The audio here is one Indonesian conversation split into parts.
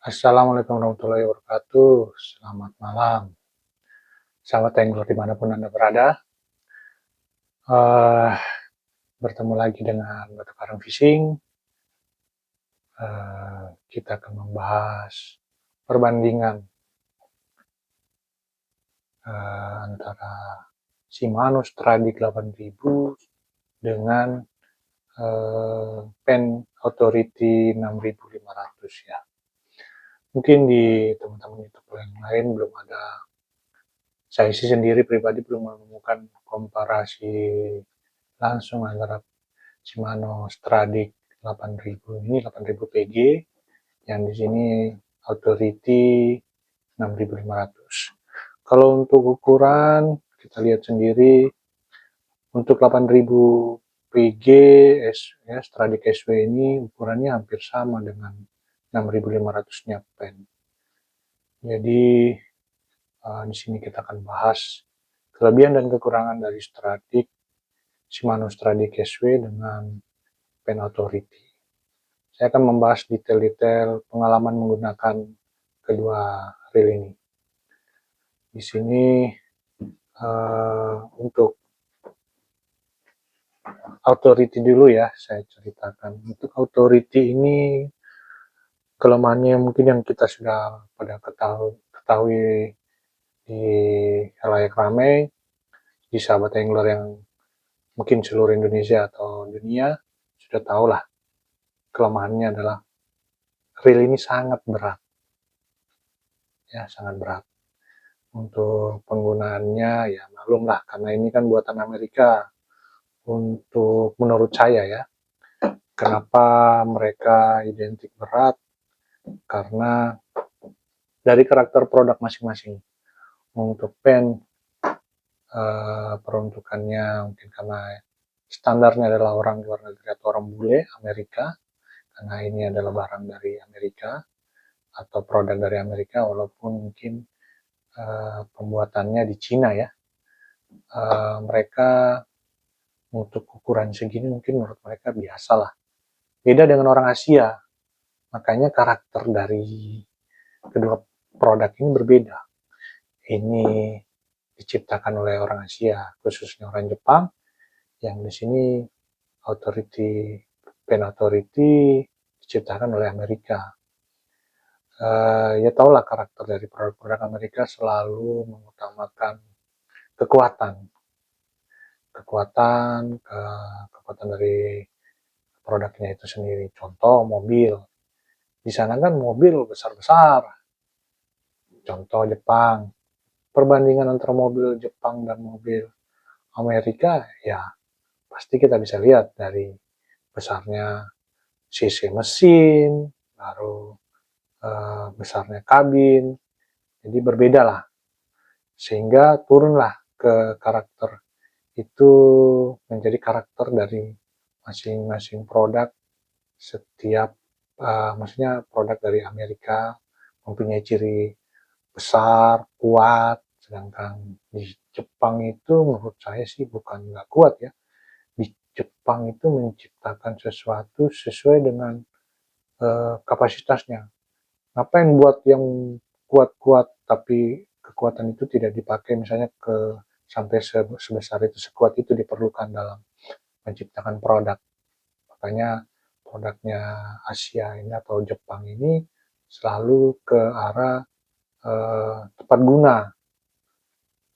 Assalamualaikum warahmatullahi wabarakatuh. Selamat malam. Sahabat Anglor dimanapun Anda berada. Eh, Bertemu lagi dengan Batu Karang Fishing. Kita akan membahas perbandingan antara Shimano Stradic 8000 dengan Pen Authority 6500 ya. Mungkin di teman-teman YouTube yang lain belum ada. Saya sih sendiri pribadi belum menemukan komparasi langsung antara Shimano Stradic 8000 ini 8000 PG yang di sini Authority 6500. Kalau untuk ukuran kita lihat sendiri untuk 8000 PG ya, Stradic SW ini ukurannya hampir sama dengan 6500-nya Pen. Jadi di sini kita akan bahas kelebihan dan kekurangan dari Stradic Shimano Stradic SW dengan Pen Authority. Saya akan membahas detail-detail pengalaman menggunakan kedua reel ini. Di sini untuk Authority dulu ya, saya ceritakan. Untuk Authority ini kelemahannya mungkin yang kita sudah pada ketahui di halayak ramai, di sahabat angler yang mungkin seluruh Indonesia atau dunia sudah tahu lah, kelemahannya adalah reel ini sangat berat. Ya, sangat berat. Untuk penggunaannya ya maklum lah, karena ini kan buatan Amerika. Untuk menurut saya ya, kenapa mereka identik berat? Karena dari karakter produk masing-masing. Untuk pen peruntukannya mungkin karena standarnya adalah orang luar negeri atau orang bule Amerika, karena ini adalah barang dari Amerika atau produk dari Amerika, walaupun mungkin pembuatannya di Cina ya. Mereka untuk ukuran segini mungkin menurut mereka biasa lah. Beda dengan orang Asia, makanya karakter dari kedua produk ini berbeda. Ini diciptakan oleh orang Asia, khususnya orang Jepang, yang di sini Authority, Pen Authority diciptakan oleh Amerika. Ya tahulah karakter dari produk-produk Amerika selalu mengutamakan kekuatan dari produknya itu sendiri. Contoh mobil, di sana kan mobil besar-besar. Contoh Jepang, perbandingan antara mobil Jepang dan mobil Amerika ya pasti kita bisa lihat dari besarnya cc mesin, baru besarnya kabin, jadi berbeda lah, sehingga turunlah ke karakter itu menjadi karakter dari masing-masing produk. Setiap maksudnya produk dari Amerika mempunyai ciri besar, kuat, sedangkan di Jepang itu menurut saya sih bukan nggak kuat ya. Di Jepang itu menciptakan sesuatu sesuai dengan kapasitasnya. Ngapain buat yang kuat-kuat tapi kekuatan itu tidak dipakai misalnya sampai sebesar itu, sekuat itu diperlukan dalam menciptakan produk. Makanya produknya Asia ini atau Jepang ini selalu ke arah tepat guna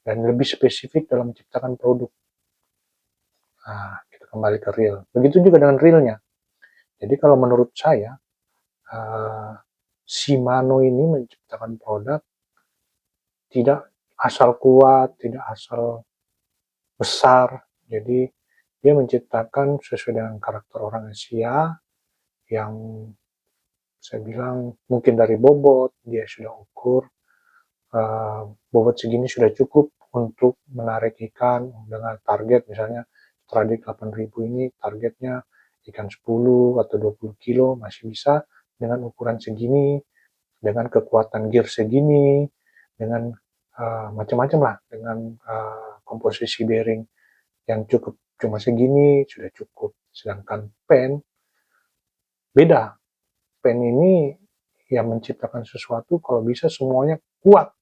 dan lebih spesifik dalam menciptakan produk. Nah, kita kembali ke reel. Begitu juga dengan reelnya. Jadi kalau menurut saya, Shimano ini menciptakan produk tidak asal kuat, tidak asal besar. Jadi dia menciptakan sesuai dengan karakter orang Asia yang saya bilang mungkin dari bobot, dia sudah ukur bobot segini sudah cukup untuk menarik ikan dengan target misalnya Stradic 8000 ini targetnya ikan 10 atau 20 kilo masih bisa dengan ukuran segini, dengan kekuatan gear segini, dengan macam-macam lah, dengan komposisi bearing yang cukup cuma segini sudah cukup. Sedangkan pen beda, pen ini yang menciptakan sesuatu kalau bisa semuanya kuat,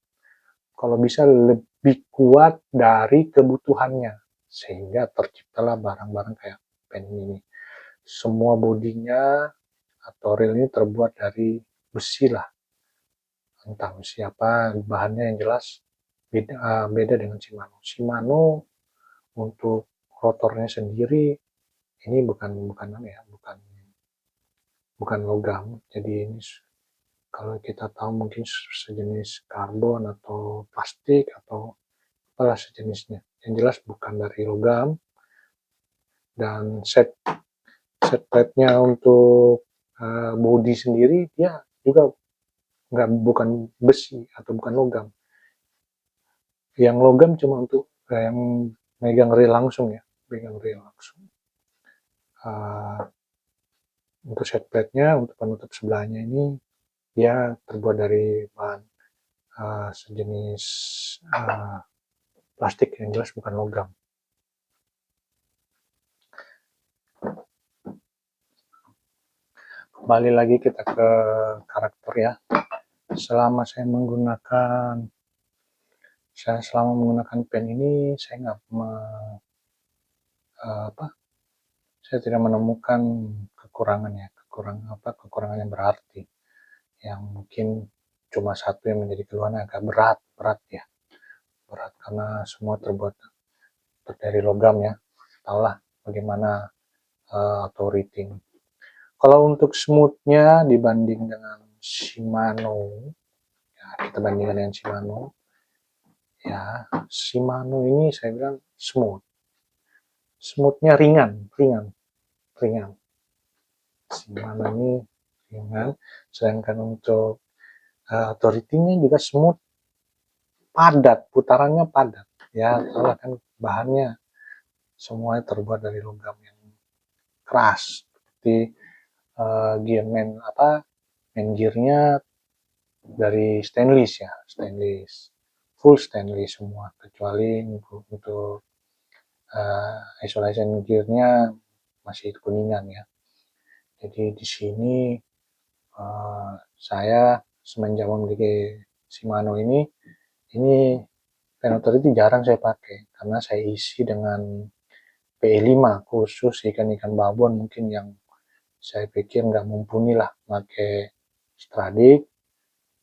kalau bisa lebih kuat dari kebutuhannya, sehingga terciptalah barang-barang kayak pen ini. Semua bodinya atau reel ini terbuat dari besi lah, entah besi apa, bahannya yang jelas beda dengan Shimano. Shimano untuk rotornya sendiri ini bukan bukan apa ya, bukan logam, jadi ini kalau kita tahu mungkin sejenis karbon atau plastik atau apalah sejenisnya. Yang jelas bukan dari logam, dan set plate-nya untuk body sendiri dia juga bukan besi atau bukan logam. Yang logam cuma untuk yang megang reel langsung ya, megang reel langsung. Untuk set plate-nya, untuk penutup sebelahnya ini dia terbuat dari bahan sejenis plastik, yang jelas bukan logam. Kembali lagi kita ke karakter ya. Selama menggunakan pen ini, saya nggak saya tidak menemukan kekurangan yang berarti. Yang mungkin cuma satu yang menjadi keluhan agak berat ya. Berat karena semua terbuat dari logam ya. Tahulah bagaimana authority. Kalau untuk smoothnya dibanding dengan Shimano, ya kita bandingkan dengan Shimano, ya Shimano ini saya bilang smoothnya ringan. Shimano ini ringan, sedangkan untuk authority-nya juga smooth, padat, putarannya padat. Ya, soalnya kan bahannya semuanya terbuat dari logam yang keras, seperti main gearnya dari stainless ya, full stainless semua, kecuali untuk isolation gearnya masih kuningan ya. Jadi di sini saya semenjak memiliki Shimano ini pen authority jarang saya pakai karena saya isi dengan PE5 khusus ikan-ikan babon, mungkin yang saya pikir nggak mumpuni lah pakai Stradic,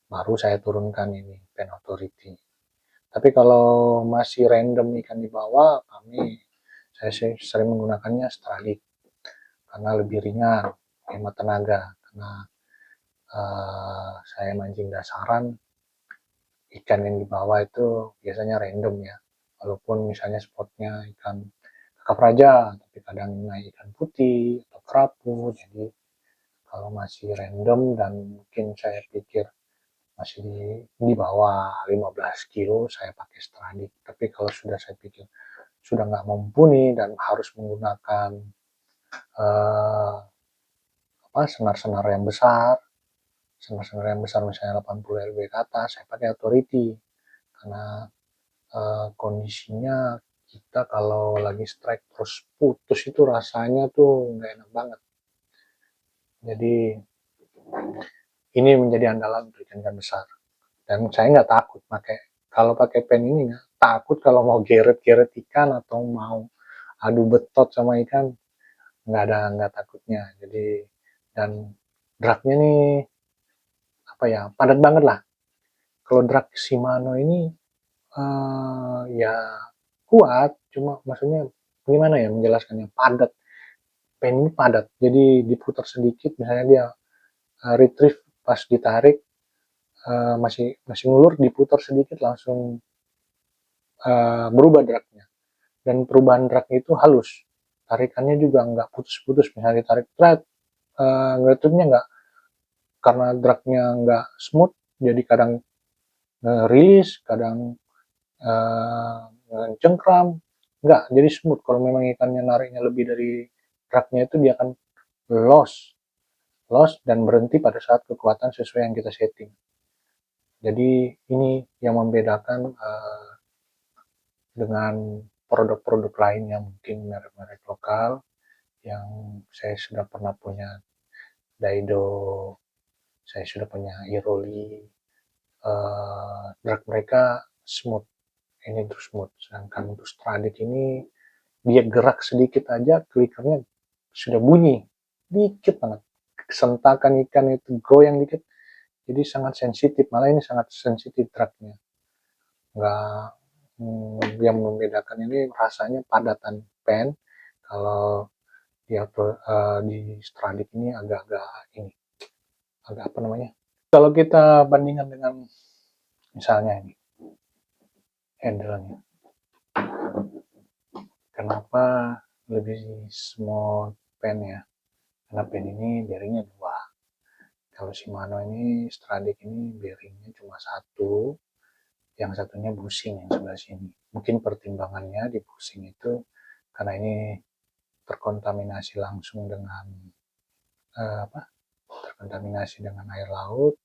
baru saya turunkan ini pen authority. Tapi kalau masih random ikan di bawah, saya sering menggunakannya Stradic karena lebih ringan, hemat tenaga. Karena saya mancing dasaran, ikan yang di bawah itu biasanya random ya. Walaupun misalnya spotnya ikan kakap raja, tapi kadang naik ikan putih atau kerapu. Jadi kalau masih random dan mungkin saya pikir masih di bawah 15 kilo, saya pakai Stradic. Tapi kalau sudah saya pikir sudah nggak mumpuni dan harus menggunakan senar-senar yang besar, misalnya 80 lb ke atas, saya pakai authority. Karena kondisinya kita kalau lagi strike terus putus itu rasanya tuh nggak enak banget. Jadi ini menjadi andalan untuk ikan besar. Dan saya nggak takut kalau pakai pen ini, nggak takut kalau mau geret ikan atau mau adu betot sama ikan, nggak takutnya. Jadi dan dragnya nih padat banget lah. Kalau drag Shimano ini ya kuat, cuma maksudnya gimana ya menjelaskannya, padat. Pen ini padat, jadi diputar sedikit misalnya dia retrieve, pas ditarik masih ngulur, diputar sedikit langsung berubah dragnya. Dan perubahan dragnya itu halus, tarikannya juga nggak putus-putus, misalnya ditarik retrieve-nya nggak, karena dragnya nggak smooth, jadi kadang rilis, kadang cengkram, nggak, jadi smooth. Kalau memang ikannya nariknya lebih dari dragnya itu, dia akan loss dan berhenti pada saat kekuatan sesuai yang kita setting. Jadi ini yang membedakan dengan produk-produk lain yang mungkin merek-merek lokal yang saya sudah pernah punya, Daido Saya sudah punya Iroli, drag mereka smooth, ini tuh smooth. Sedangkan untuk Stradic ini dia gerak sedikit aja clickernya sudah bunyi, dikit banget. Sentakan ikan itu goyang dikit, jadi sangat sensitif. Malah ini sangat sensitif dragnya. Nggak, yang membedakan ini rasanya padatan pen. Kalau di Stradic ini agak-agak ini, agak apa namanya? Kalau kita bandingkan dengan misalnya ini handle-nya, kenapa lebih small pen ya? Karena pen ini bearingnya 2. Kalau Shimano ini Stradic ini bearingnya cuma 1, yang satunya bushing yang sebelah sini. Mungkin pertimbangannya di bushing itu karena ini terkontaminasi langsung dengan terkontaminasi dengan air laut,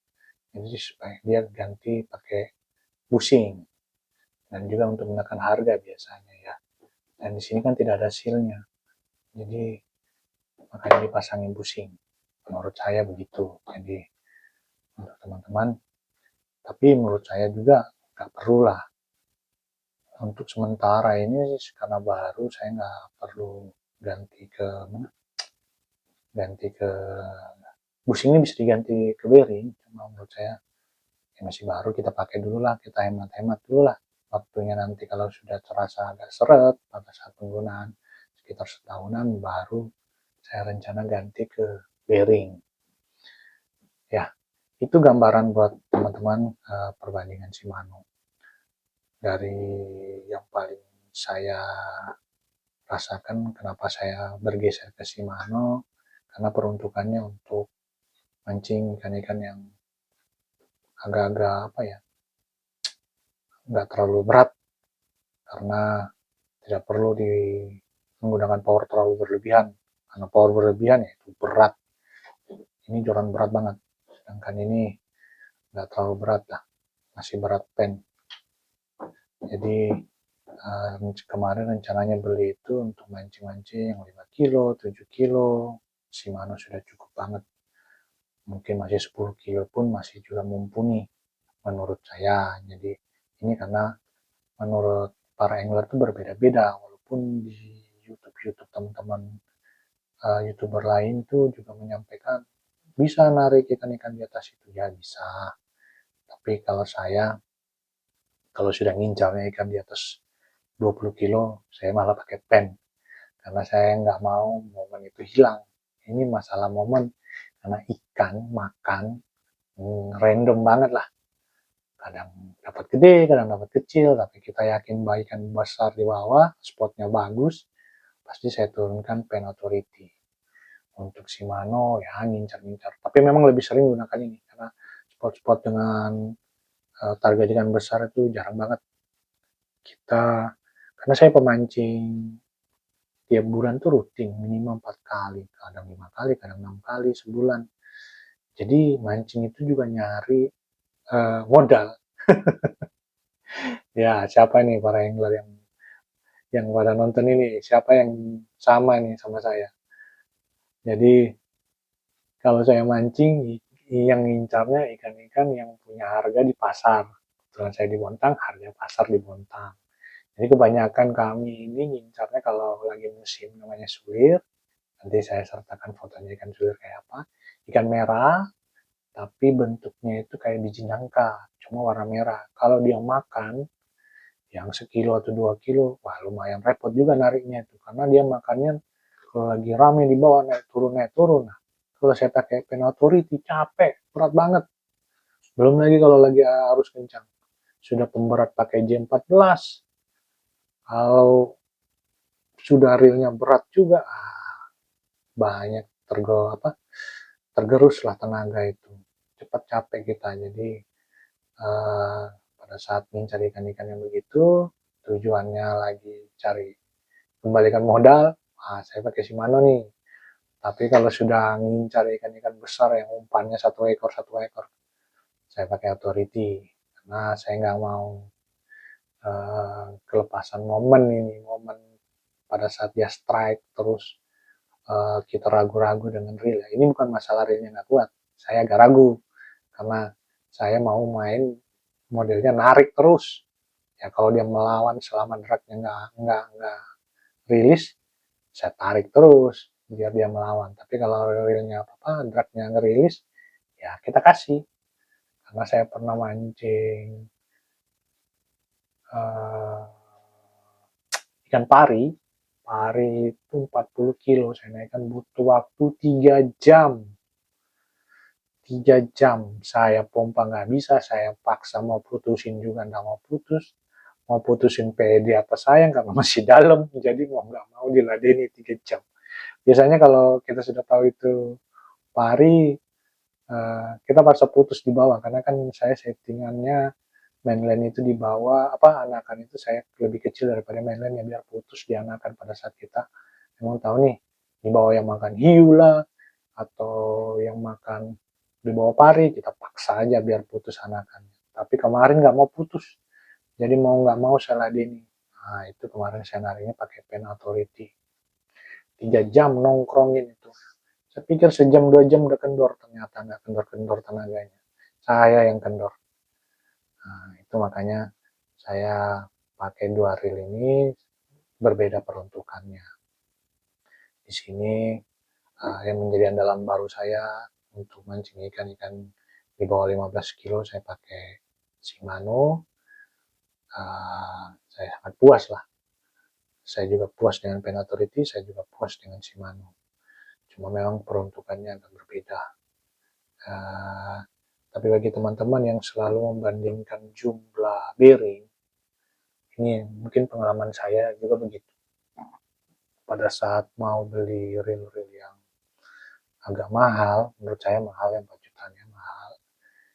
jadi supaya dia ganti pakai bushing. Dan juga untuk menekan harga biasanya ya. Dan di sini kan tidak ada sealnya, jadi makanya dipasangin bushing. Menurut saya begitu. Jadi untuk teman-teman, tapi menurut saya juga nggak perlu lah. Untuk sementara ini karena baru, saya nggak perlu ganti ke mana? Ganti ke bushing ini bisa diganti ke bearing. Cuma menurut saya ya masih baru, kita pakai dulu lah, kita hemat-hemat dulu lah. Waktunya nanti kalau sudah terasa agak seret pada saat penggunaan sekitar setahunan, baru saya rencana ganti ke bearing. Ya, itu gambaran buat teman-teman perbandingan Shimano. Dari yang paling saya rasakan kenapa saya bergeser ke Shimano, karena peruntukannya untuk mancing ikan-ikan yang agak-agak apa ya, nggak terlalu berat, karena tidak perlu menggunakan power terlalu berlebihan. Karena power berlebihan ya itu berat. Ini joran berat banget. Sedangkan ini nggak terlalu berat lah, masih berat pen. Jadi kemarin rencananya beli itu untuk mancing-mancing yang 5 kilo, 7 kilo, Shimano sudah cukup banget. Mungkin masih 10 kilo pun masih juga mumpuni menurut saya. Jadi ini karena menurut para angler itu berbeda-beda, walaupun di YouTube teman-teman YouTuber lain tuh juga menyampaikan bisa narik ikan-ikan di atas itu, ya bisa. Tapi kalau saya, kalau sudah ngincarnya ikan di atas 20 kilo, saya malah pakai pen. Karena saya nggak mau momen itu hilang. Ini masalah momen, karena ikan makan random banget lah. Kadang dapat gede, kadang dapat kecil, tapi kita yakin ikan besar di bawah, spotnya bagus, pasti saya turunkan pen authority. Untuk Shimano ya ngincar-ngincar. Tapi memang lebih sering gunakan ini, karena spot-spot dengan target ikan besar itu jarang banget. Karena saya pemancing tiap bulan tuh rutin, minimal 4 kali, kadang 5 kali, kadang 6 kali sebulan. Jadi mancing itu juga nyari modal. Ya, siapa nih para angler yang pada nonton ini? Siapa yang sama nih sama saya? Jadi kalau saya mancing, yang ngincarnya ikan-ikan yang punya harga di pasar. Kebetulan saya di Bontang, harga pasar di Bontang. Jadi kebanyakan kami ini ngincarnya kalau lagi musim namanya sulir, nanti saya sertakan fotonya ikan sulir kayak apa. Ikan merah, tapi bentuknya itu kayak biji nangka, cuma warna merah. Kalau dia makan, yang sekilo atau 2 kilo, wah lumayan repot juga nariknya itu. Karena dia makannya kalau lagi rame di bawah, naik turun. Nah, kalau saya pakai pen authority, capek, berat banget. Belum lagi kalau lagi arus kencang. Sudah pemberat pakai J14, kalau sudah realnya berat juga, banyak tergerus lah tenaga itu, cepat capek kita. Jadi pada saat mencari ikan-ikan yang begitu, tujuannya lagi cari kembalikan modal, saya pakai Shimano nih. Tapi kalau sudah ngincar ikan-ikan besar yang umpannya satu ekor, saya pakai authority. Karena saya nggak mau kelepasan momen pada saat dia strike, terus kita ragu-ragu dengan reel. Ini bukan masalah reelnya nggak kuat, saya agak ragu. karena saya mau main modelnya narik terus. Ya kalau dia melawan selama dragnya nggak rilis, saya tarik terus biar dia melawan. Tapi kalau realnya dragnya ngerilis, ya kita kasih. Karena saya pernah mancing uh, ikan pari, pari itu 40 kilo, saya naikkan butuh waktu 3 jam. 3 jam saya pompa nggak bisa, saya paksa mau putusin juga nggak mau putus, mau putusin PD apa sayang karena masih dalam, jadi mau nggak mau diladeni 3 jam. Biasanya kalau kita sudah tahu itu pari, kita paksa putus di bawah, karena kan saya settingannya mainland itu di bawah, anakan itu saya lebih kecil daripada mainland ya, biar putus di anakan pada saat kita memang tahu nih di bawah yang makan hiu lah atau yang makan di bawah pari, kita paksa aja biar putus anakannya. Tapi kemarin nggak mau putus, jadi mau nggak mau saya ladeni. Nah itu kemarin saya nariknya pakai pen authority. 3 jam nongkrongin itu. Saya pikir sejam 2 jam udah kendor, ternyata nggak kendor-kendor tenaganya. Saya yang kendor. Nah, itu makanya saya pakai dua reel ini, berbeda peruntukannya. Di sini yang menjadi andalan baru saya untuk mancing ikan-ikan di bawah 15 kilo, saya pakai Shimano. Saya sangat puas lah. Saya juga puas dengan Pen Authority, saya juga puas dengan Shimano. Cuma memang peruntukannya agak berbeda. Uh, tapi bagi teman-teman yang selalu membandingkan jumlah bearing, ini mungkin pengalaman saya juga begitu. Pada saat mau beli reel-reel yang agak mahal, menurut saya mahal, yang 4 jutaan mahal,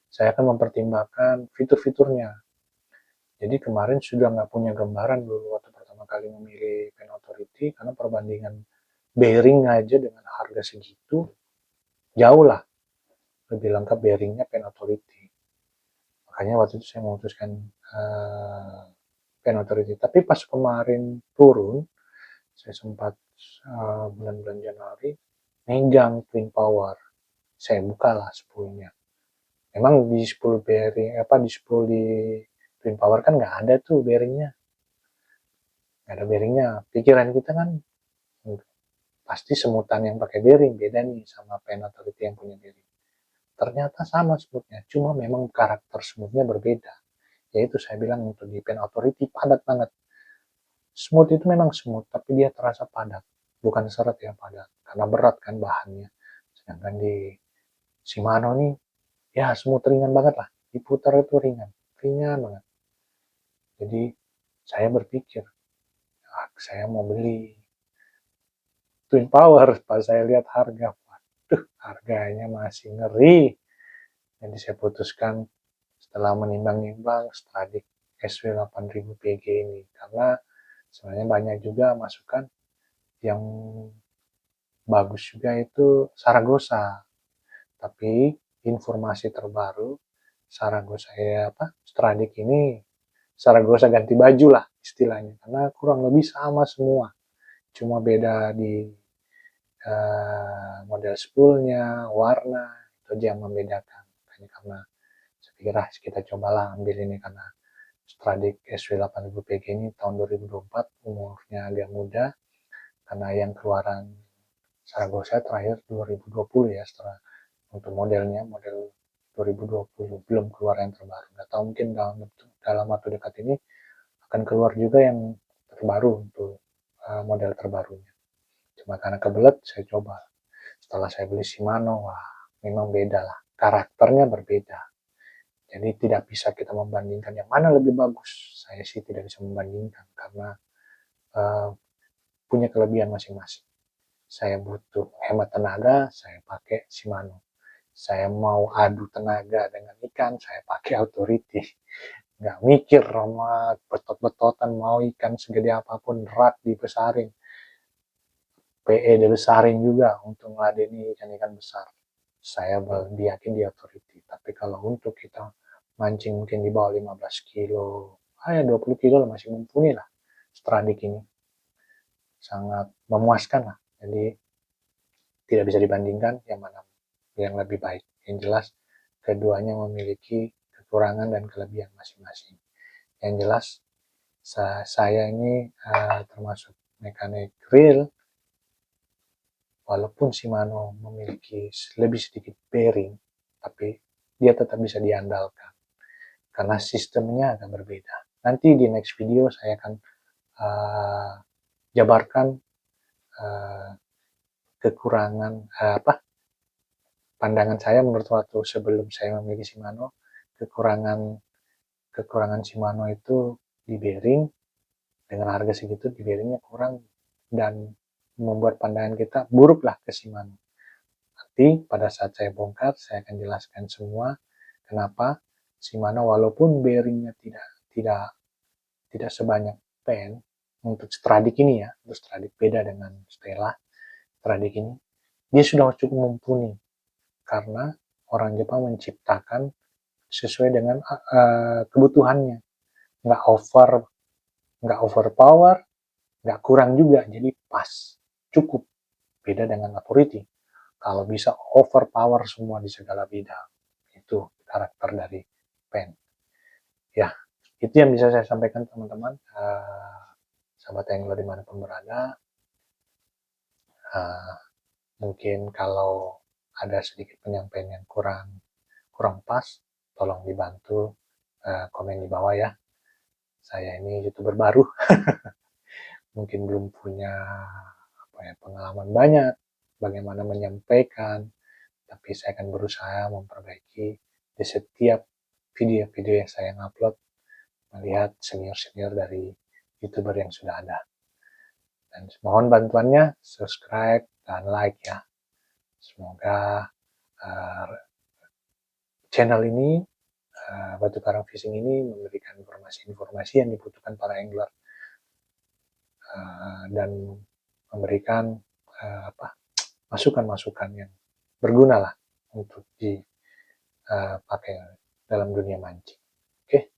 saya akan mempertimbangkan fitur-fiturnya. Jadi kemarin sudah nggak punya gambaran dulu waktu pertama kali memilih Pen Authority, karena perbandingan bearing aja dengan harga segitu, jauh lah lebih lengkap bearingnya Pen Authority. Makanya waktu itu saya memutuskan Pen Authority. Tapi pas kemarin turun, saya sempat bulan-bulan Januari megang Twin Power. Saya bukalah spoolnya. Memang di spool bearing, di spool di Twin Power kan nggak ada tuh bearingnya. Nggak ada bearingnya. Pikiran kita kan pasti semutan yang pakai bearing beda nih sama Pen Authority yang punya bearing. Ternyata sama smoothnya, cuma memang karakter smoothnya berbeda. Yaitu saya bilang untuk di Pen Authority padat banget. Smooth itu memang smooth, tapi dia terasa padat. Bukan seret yang padat, karena berat kan bahannya. Sedangkan di Shimano nih, ya smooth ringan banget lah. Diputar itu ringan, ringan banget. Jadi saya berpikir, saya mau beli Twin Power. Pas saya lihat harga, waduh harganya masih ngeri. Jadi saya putuskan setelah menimbang-nimbang Stradic SW 8000 PG ini. Karena sebenarnya banyak juga masukan yang bagus juga itu Saragossa. Tapi informasi terbaru, Saragossa Stradic ini Saragossa ganti baju lah istilahnya, karena kurang lebih sama semua, cuma beda di model spoolnya, warna, itu aja yang membedakan. Makanya karena saya pikir kita cobalah ambil ini, karena Stradic SW 8000 PG ini tahun 2024, umurnya agak muda, karena yang keluaran Saragossa terakhir 2020 ya, setelah untuk modelnya model 2020 belum keluar yang terbaru. Nggak tahu, mungkin dalam waktu dekat ini akan keluar juga yang terbaru untuk model terbarunya. Cuma karena kebelet saya coba. Setelah saya beli Shimano, wah memang beda lah. Karakternya berbeda. Jadi tidak bisa kita membandingkan yang mana lebih bagus. Saya sih tidak bisa membandingkan karena uh, punya kelebihan masing-masing. Saya butuh hemat tenaga, saya pakai Shimano. Saya mau adu tenaga dengan ikan, saya pakai Authority. Nggak mikir sama betot-betotan, mau ikan segede apapun, rat dibesarin, PE dibesarin juga untuk meladeni ikan-ikan besar. Saya lebih yakin di Authority. Tapi kalau untuk kita mancing mungkin di bawah 15 kilo, ya 20 kilo lah masih mumpuni lah. Stradic ini sangat memuaskan lah. Jadi tidak bisa dibandingkan yang mana yang lebih baik. Yang jelas keduanya memiliki kekurangan dan kelebihan masing-masing. Yang jelas saya ini termasuk mekanik real, walaupun Shimano memiliki lebih sedikit bearing, tapi dia tetap bisa diandalkan karena sistemnya agak berbeda. Nanti di next video saya akan jabarkan kekurangan pandangan saya menurut waktu sebelum saya memiliki Shimano, kekurangan Shimano itu di bearing. Dengan harga segitu di bearingnya kurang dan membuat pandangan kita buruk lah ke Shimano. Nanti pada saat saya bongkar saya akan jelaskan semua kenapa Shimano walaupun bearingnya tidak sebanyak Pen untuk Stradic ini ya, untuk Stradic beda dengan Stella. Stradic ini dia sudah cukup mumpuni karena orang Jepang menciptakan sesuai dengan kebutuhannya, nggak overpower, nggak kurang juga, jadi pas, cukup. Beda dengan Authority, kalau bisa overpower semua di segala bidang. Itu karakter dari Pen. Ya, itu yang bisa saya sampaikan teman-teman. Sahabat angler dimanapun berada. Mungkin kalau ada sedikit penyampaian yang kurang pas, tolong dibantu komen di bawah ya. Saya ini YouTuber baru, mungkin belum punya pengalaman banyak bagaimana menyampaikan, tapi saya akan berusaha memperbaiki di setiap video-video yang saya upload, melihat senior-senior dari YouTuber yang sudah ada. Dan mohon bantuannya, subscribe dan like ya. Semoga channel ini, Batu Karang Fishing ini memberikan informasi-informasi yang dibutuhkan para angler dan memberikan masukan-masukan yang berguna lah untuk dipakai dalam dunia mancing. Oke,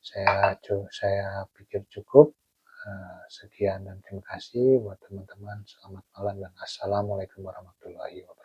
saya pikir cukup. Sekian dan terima kasih buat teman-teman. Selamat malam dan assalamualaikum warahmatullahi wabarakatuh.